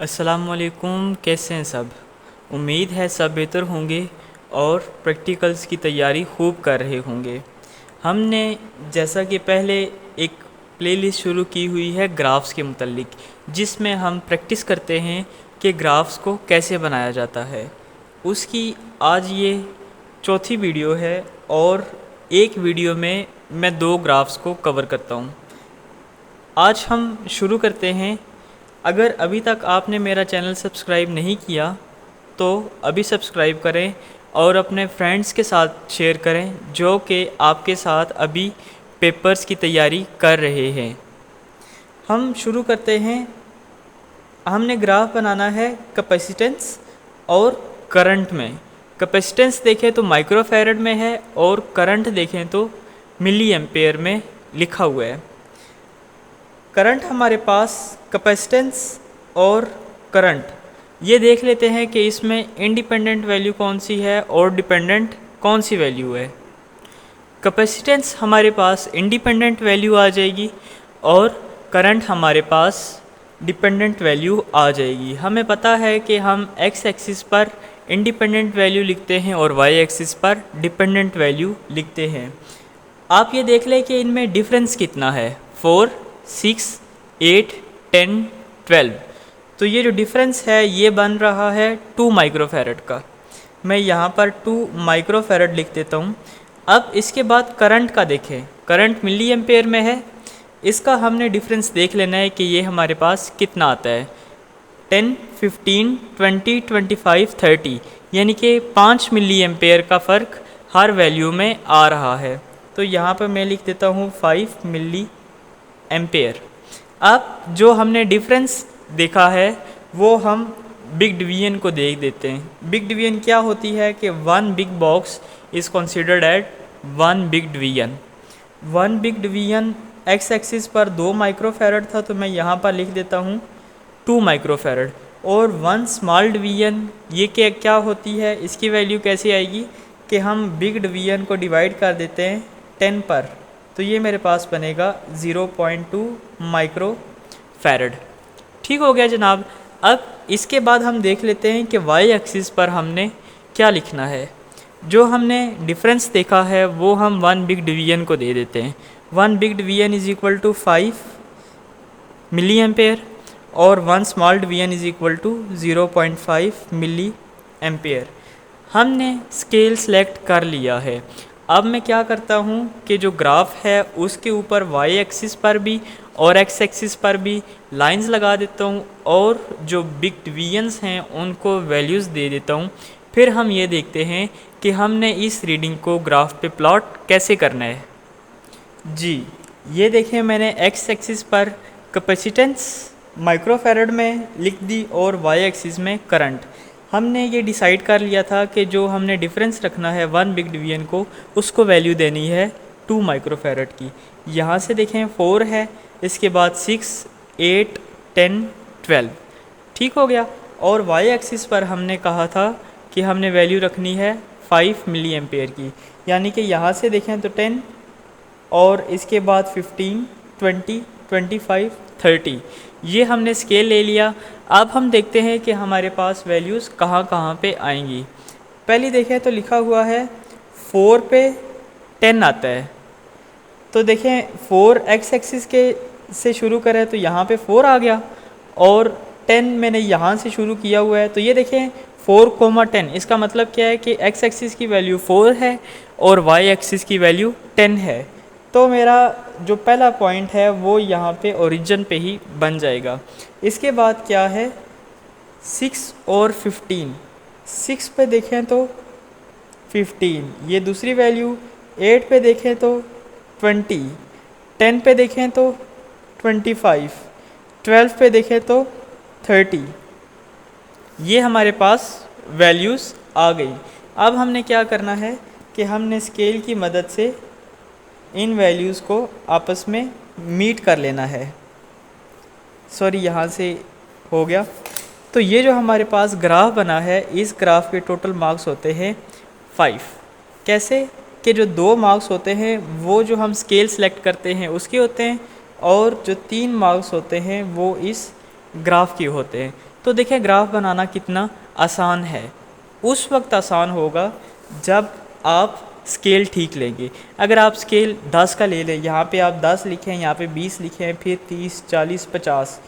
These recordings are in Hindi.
अस्सलामुअलैकुम, कैसे हैं सब। उम्मीद है सब बेहतर होंगे और प्रैक्टिकल्स की तैयारी खूब कर रहे होंगे। हमने जैसा कि पहले एक प्लेलिस्ट शुरू की हुई है ग्राफ्स के मुतल्लिक, जिसमें हम प्रैक्टिस करते हैं कि ग्राफ्स को कैसे बनाया जाता है। उसकी आज ये चौथी वीडियो है और एक वीडियो में मैं 2 ग्राफ्स को कवर करता हूँ। आज हम शुरू करते हैं। अगर अभी तक आपने मेरा चैनल सब्सक्राइब नहीं किया तो अभी सब्सक्राइब करें और अपने फ्रेंड्स के साथ शेयर करें जो कि आपके साथ अभी पेपर्स की तैयारी कर रहे हैं। हम शुरू करते हैं। हमने ग्राफ बनाना है कैपेसिटेंस और करंट में। कैपेसिटेंस देखें तो माइक्रोफैरड में है और करंट देखें तो मिली एम्पेयर में लिखा हुआ है। करंट हमारे पास कैपेसिटेंस और करंट ये देख लेते हैं कि इसमें इंडिपेंडेंट वैल्यू कौन सी है और डिपेंडेंट कौन सी वैल्यू है। कैपेसिटेंस हमारे पास इंडिपेंडेंट वैल्यू आ जाएगी और करंट हमारे पास डिपेंडेंट वैल्यू आ जाएगी। हमें पता है कि हम एक्स एक्सिस पर इंडिपेंडेंट वैल्यू लिखते हैं और वाई एक्सिस पर डिपेंडेंट वैल्यू लिखते हैं। आप ये देख लें कि इनमें डिफरेंस कितना है, 4, 6, 8, 10, 12। तो ये जो डिफरेंस है ये बन रहा है 2 माइक्रोफैरड का। मैं यहाँ पर 2 माइक्रोफैरड लिख देता हूँ। अब इसके बाद करंट का देखें। करंट मिली एम्पेयर में है। इसका हमने डिफरेंस देख लेना है कि ये हमारे पास कितना आता है। 10, 15, 20, 25, 30 यानी कि 5 मिली एम्पेयर का फ़र्क हर वैल्यू में आ रहा है। तो यहाँ पर मैं लिख देता हूँ 5 मिली एम्पेयर। अब जो हमने डिफरेंस देखा है वो हम बिग डिवीजन को देख देते हैं। बिग डिवीजन क्या होती है कि 1 big box is considered at 1 big division. 1 big division x axis पर 2 माइक्रोफैरड था तो मैं यहाँ पर लिख देता हूँ 2 माइक्रोफैरड। और 1 स्मॉल डिवीजन ये क्या होती है, इसकी वैल्यू कैसे आएगी कि हम बिग डिवीजन को डिवाइड कर देते हैं 10 पर, तो ये मेरे पास बनेगा 0.2 माइक्रोफैरड। ठीक हो गया जनाब। अब इसके बाद हम देख लेते हैं कि वाई एक्सिस पर हमने क्या लिखना है। जो हमने डिफरेंस देखा है वो हम 1 बिग डिवीजन को दे देते हैं। 1 big division is equal to 5 milli ampere और 1 small division is equal to 0.5 milli ampere. हमने स्केल सेलेक्ट कर लिया है। अब मैं क्या करता हूँ कि जो ग्राफ है उसके ऊपर वाई एक्सिस पर भी और एक्स एक्सिस पर भी लाइंस लगा देता हूँ और जो बिग डिवीजन्स हैं उनको वैल्यूज़ दे देता हूँ। फिर हम ये देखते हैं कि हमने इस रीडिंग को ग्राफ पे प्लॉट कैसे करना है। जी, ये देखें मैंने एक्स एक्सिस पर कैपेसिटेंस माइक्रोफैरड में लिख दी और वाई एक्सिस में करंट। हमने ये डिसाइड कर लिया था कि जो हमने डिफरेंस रखना है 1 बिग डिवीजन को उसको वैल्यू देनी है 2 माइक्रोफैरड की। यहाँ से देखें 4 है, इसके बाद 6, 8, 10, 12। ठीक हो गया। और वाई एक्सिस पर हमने कहा था कि हमने वैल्यू रखनी है 5 मिली एम्पेयर की, यानी कि यहाँ से देखें तो 10 और इसके बाद 15, 20, 25, 30 ये हमने स्केल ले लिया। अब हम देखते हैं कि हमारे पास वैल्यूज़ कहाँ कहाँ पे आएंगी। पहली देखें तो लिखा हुआ है 4 पे 10 आता है। तो देखें 4 एक्स एक्सिस के से शुरू करें तो यहाँ पे 4 आ गया और 10 मैंने यहाँ से शुरू किया हुआ है। तो ये देखें 4, 10 इसका मतलब क्या है कि एक्स एक्सिस की वैल्यू 4 है और वाई एक्सिस की वैल्यू 10 है। तो मेरा जो पहला पॉइंट है वो यहाँ पे ओरिजिन पे ही बन जाएगा। इसके बाद क्या है 6 और 15। 6 पे देखें तो 15 ये दूसरी वैल्यू, 8 पे देखें तो 20, 10 पे देखें तो 25, 12 पे देखें तो 30। ये हमारे पास वैल्यूज़ आ गई। अब हमने क्या करना है कि हमने स्केल की मदद से इन वैल्यूज़ को आपस में मीट कर लेना है। सॉरी, यहाँ से हो गया। तो ये जो हमारे पास ग्राफ बना है इस ग्राफ के टोटल मार्क्स होते हैं 5। कैसे कि जो 2 मार्क्स होते हैं वो जो हम स्केल सेलेक्ट करते हैं उसके होते हैं और जो 3 मार्क्स होते हैं वो इस ग्राफ के होते हैं। तो देखें ग्राफ बनाना कितना आसान है। उस वक्त आसान होगा जब आप स्केल ठीक लेंगे। अगर आप स्केल 10 का ले लें, यहाँ पे आप 10 लिखें, यहाँ पे 20 लिखें, फिर 30, 40, 50,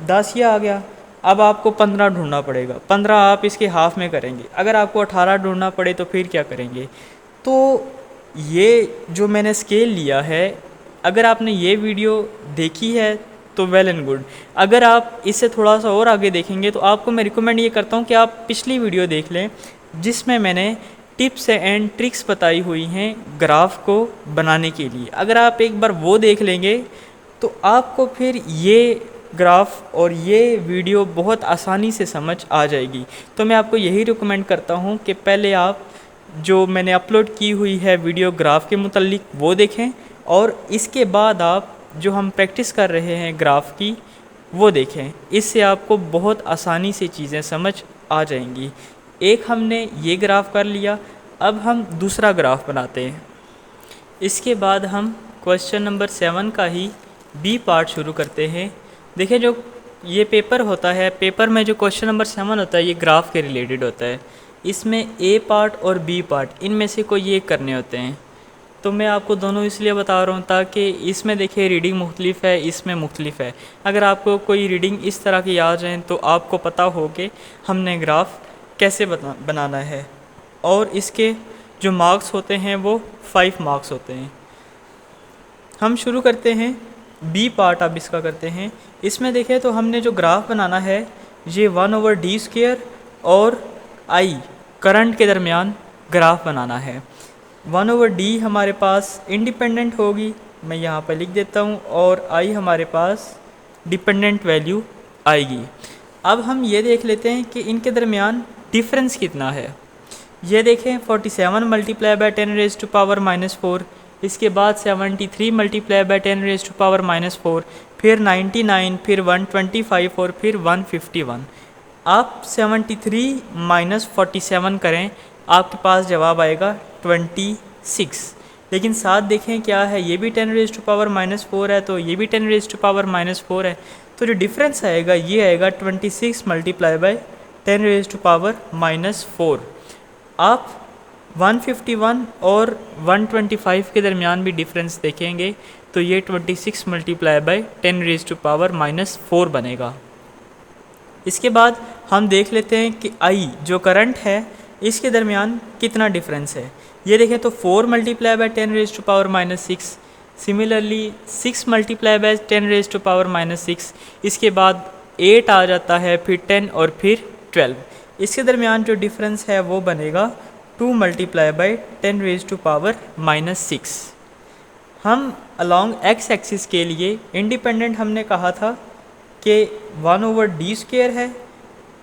10 ये आ गया। अब आपको 15 ढूंढना पड़ेगा, 15 आप इसके हाफ में करेंगे। अगर आपको 18 ढूंढना पड़े तो फिर क्या करेंगे? तो ये जो मैंने स्केल लिया है, अगर आपने ये वीडियो देखी है तो वेल एंड गुड। अगर आप इससे थोड़ा सा और आगे देखेंगे तो आपको मैं रिकमेंड ये करता हूँ कि आप पिछली वीडियो देख लें, जिसमें मैंने टिप्स एंड ट्रिक्स बताई हुई हैं ग्राफ को बनाने के लिए। अगर आप एक बार वो देख लेंगे तो आपको फिर ये ग्राफ और ये वीडियो बहुत आसानी से समझ आ जाएगी। तो मैं आपको यही रिकमेंड करता हूँ कि पहले आप जो मैंने अपलोड की हुई है वीडियो ग्राफ के मुतालिक वो देखें, और इसके बाद आप जो हम प्रैक्टिस कर रहे हैं ग्राफ की वो देखें। इससे आपको बहुत आसानी से चीज़ें समझ आ जाएंगी। एक हमने ये ग्राफ कर लिया, अब हम दूसरा ग्राफ बनाते हैं। इसके बाद हम क्वेश्चन नंबर 7 का ही बी पार्ट शुरू करते हैं। देखिए जो ये पेपर होता है, पेपर में जो क्वेश्चन नंबर 7 होता है ये ग्राफ के रिलेटेड होता है। इसमें ए पार्ट और बी पार्ट इनमें से कोई एक करने होते हैं। तो मैं आपको दोनों इसलिए बता रहा हूँ ताकि इसमें देखिए रीडिंग मुख्तलिफ है, इसमें मुख्तलिफ है। अगर आपको कोई रीडिंग इस तरह की आ जाए तो आपको पता हो कि हमने ग्राफ कैसे बनाना है। और इसके जो मार्क्स होते हैं वो 5 मार्क्स होते हैं। हम शुरू करते हैं बी पार्ट, अब इसका करते हैं। इसमें देखें तो हमने जो ग्राफ बनाना है ये 1/d² और आई करंट के दरमियान ग्राफ बनाना है। 1/d हमारे पास इंडिपेंडेंट होगी, मैं यहाँ पर लिख देता हूँ, और आई हमारे पास डिपेंडेंट वैल्यू आएगी। अब हम ये देख लेते हैं कि इनके दरमियान डिफरेंस कितना है। ये देखें 47 मल्टीप्लाई बाय 10⁻⁻⁴, इसके बाद 73 मल्टीप्लाई बाय 10⁻⁻⁴, फिर 99, फिर 125 और फिर 151। आप 73 माइनस 47 करें, आपके पास जवाब आएगा 26। लेकिन साथ देखें क्या है, ये भी 10⁻⁻⁴ है, तो ये भी 10⁻⁻⁴ है। तो जो डिफरेंस आएगा ये आएगा 26 मल्टीप्लाई बाय 10⁻⁻⁴। आप 151 और 125 के दरमियान भी डिफरेंस देखेंगे तो ये 26 मल्टीप्लाई बाय 10⁻⁻⁴ बनेगा। इसके बाद हम देख लेते हैं कि आई जो करंट है इसके दरमियान कितना डिफरेंस है। ये देखें तो 4 multiply by 10⁻⁻⁶, similarly 6 multiply by 10⁻⁻⁶, इसके बाद 8 आ जाता है, फिर 10 और फिर 12। इसके दरमियान जो डिफरेंस है वो बनेगा 2 मल्टीप्लाई बाय 10⁻⁻⁶। हम अलॉन्ग एक्स एक्सिस के लिए इंडिपेंडेंट हमने कहा था कि 1/d² है।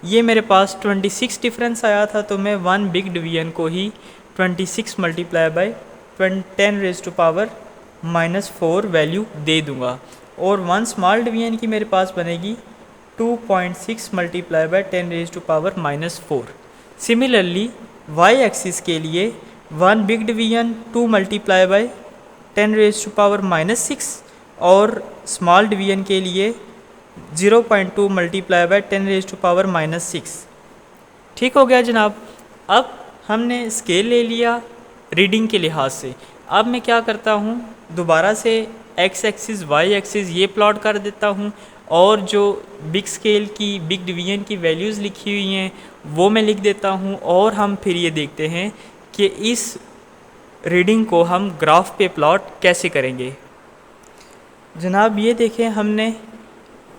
ये मेरे पास 26 डिफरेंस आया था, तो मैं 1 बिग डिवीजन को ही 26 मल्टीप्लाई बाय 10⁻⁻⁴ वैल्यू दे दूँगा, और 1 स्मॉल डिवीजन की मेरे पास बनेगी 2.6 multiply by 10⁻⁻⁴। Similarly Y axis के लिए 1 बिग डिवीजन 2 मल्टीप्लाई बाय 10⁻⁻�6 और स्मॉल डिवीजन के लिए 0.2 मल्टीप्लाई बाय 10⁻⁻�6। ठीक हो गया जनाब। अब हमने स्केल ले लिया रीडिंग के लिहाज से। अब मैं क्या करता हूँ, दोबारा से एक्स एक्सिस वाई एक्सिस ये प्लॉट कर देता हूँ, और जो बिग स्केल की बिग डिवीजन की वैल्यूज़ लिखी हुई हैं वो मैं लिख देता हूँ, और हम फिर ये देखते हैं कि इस रीडिंग को हम ग्राफ पे प्लॉट कैसे करेंगे। जनाब ये देखें हमने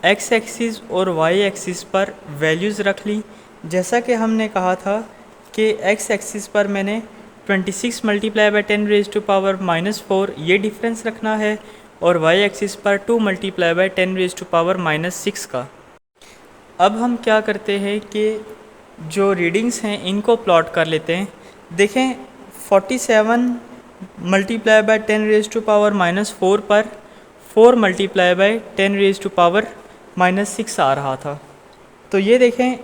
एक्स एक्सिस और वाई एक्सिस पर वैल्यूज़ रख ली। जैसा कि हमने कहा था कि एक्स एक्सिस पर मैंने 26 मल्टीप्लाई बाय 10⁻⁻⁴ ये डिफरेंस रखना है, और वाई एक्सिस पर 2 मल्टीप्लाई बाय 10⁻⁻�6 का। अब हम क्या करते हैं कि जो रीडिंग्स हैं इनको प्लॉट कर लेते हैं। देखें 47 मल्टीप्लाई बाय 10⁻⁻⁴ पर 4 मल्टीप्लाई बाय 10⁻⁻�6 आ रहा था। तो ये देखें,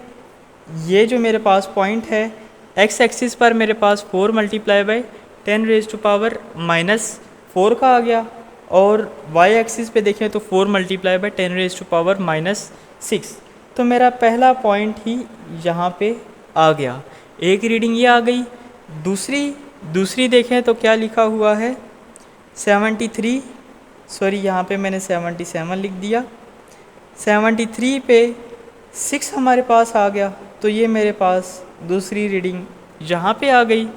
ये जो मेरे पास पॉइंट है एक्स एक्सिस पर मेरे पास 4 मल्टीप्लाई बाय 10⁻⁻⁴ का आ गया, और वाई एक्सिस पे देखें तो 4 मल्टीप्लाई बाय 10⁻⁻�6। तो मेरा पहला पॉइंट ही यहाँ पे आ गया। एक रीडिंग ये आ गई। दूसरी देखें तो क्या लिखा हुआ है 73, सॉरी यहाँ पे मैंने 77 लिख दिया। 73 पे 6 हमारे पास आ गया, तो ये मेरे पास दूसरी रीडिंग यहाँ पे आ गई।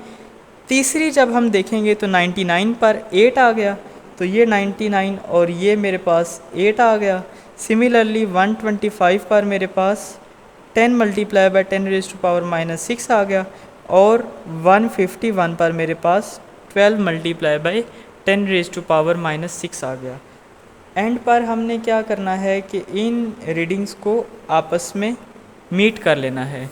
तीसरी जब हम देखेंगे तो 99 पर 8 आ गया, तो ये 99 और ये मेरे पास 8 आ गया। सिमिलरली 125 पर मेरे पास 10 मल्टीप्लाई बाय 10⁻⁻6 आ गया, और 151 पर मेरे पास 12 मल्टीप्लाई बाय 10⁻⁻6 आ गया। एंड पर हमने क्या करना है कि इन रीडिंग्स को आपस में मीट कर लेना है।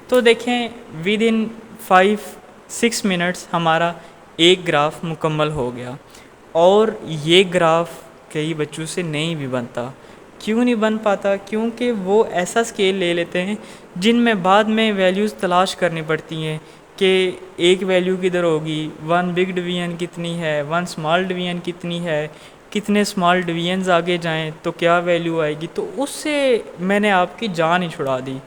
तो देखें विद इन 5-6 मिनट्स हमारा एक ग्राफ मुकम्मल हो गया। और ये ग्राफ कई बच्चों से नहीं भी बनता। क्यों नहीं बन पाता? क्योंकि वो ऐसा स्केल ले लेते हैं जिनमें बाद में वैल्यूज़ तलाश करनी पड़ती हैं कि एक वैल्यू किधर होगी, 1 बिग डिवीजन कितनी है, 1 स्मॉल डिवीजन कितनी है, कितने स्मॉल डिवीजन्स आगे जाएं तो क्या वैल्यू आएगी। तो उससे मैंने आपकी जान ही छुड़ा दी।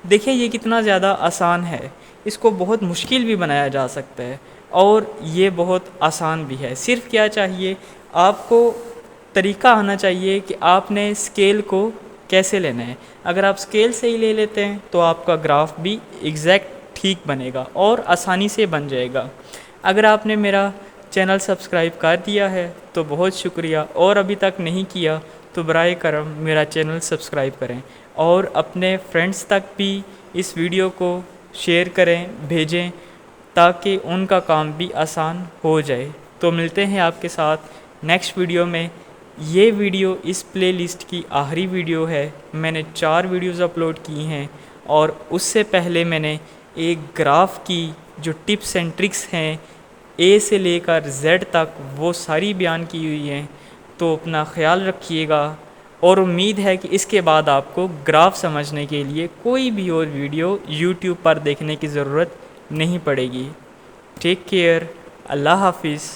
देखिए ये कितना ज़्यादा आसान है, इसको बहुत मुश्किल भी बनाया जा सकता है और ये बहुत आसान भी है। सिर्फ क्या चाहिए, आपको तरीका आना चाहिए कि आपने स्केल को कैसे लेना है। अगर आप स्केल से ही ले लेते हैं तो आपका ग्राफ भी एग्जैक्ट ठीक बनेगा और आसानी से बन जाएगा। अगर आपने मेरा चैनल सब्सक्राइब कर दिया है तो बहुत शुक्रिया, और अभी तक नहीं किया तो बराए करम मेरा चैनल सब्सक्राइब करें और अपने फ्रेंड्स तक भी इस वीडियो को शेयर करें, भेजें, ताकि उनका काम भी आसान हो जाए। तो मिलते हैं आपके साथ नेक्स्ट वीडियो में। ये वीडियो इस प्लेलिस्ट की आखिरी वीडियो है। मैंने 4 वीडियोज़ अपलोड की हैं और उससे पहले मैंने एक ग्राफ की जो टिप्स एंड ट्रिक्स हैं ए से लेकर जेड तक वो सारी बयान की हुई हैं। तो अपना ख्याल रखिएगा और उम्मीद है कि इसके बाद आपको ग्राफ समझने के लिए कोई भी और वीडियो यूट्यूब पर देखने की ज़रूरत नहीं पड़ेगी। टेक केयर, अल्लाह हाफिज़।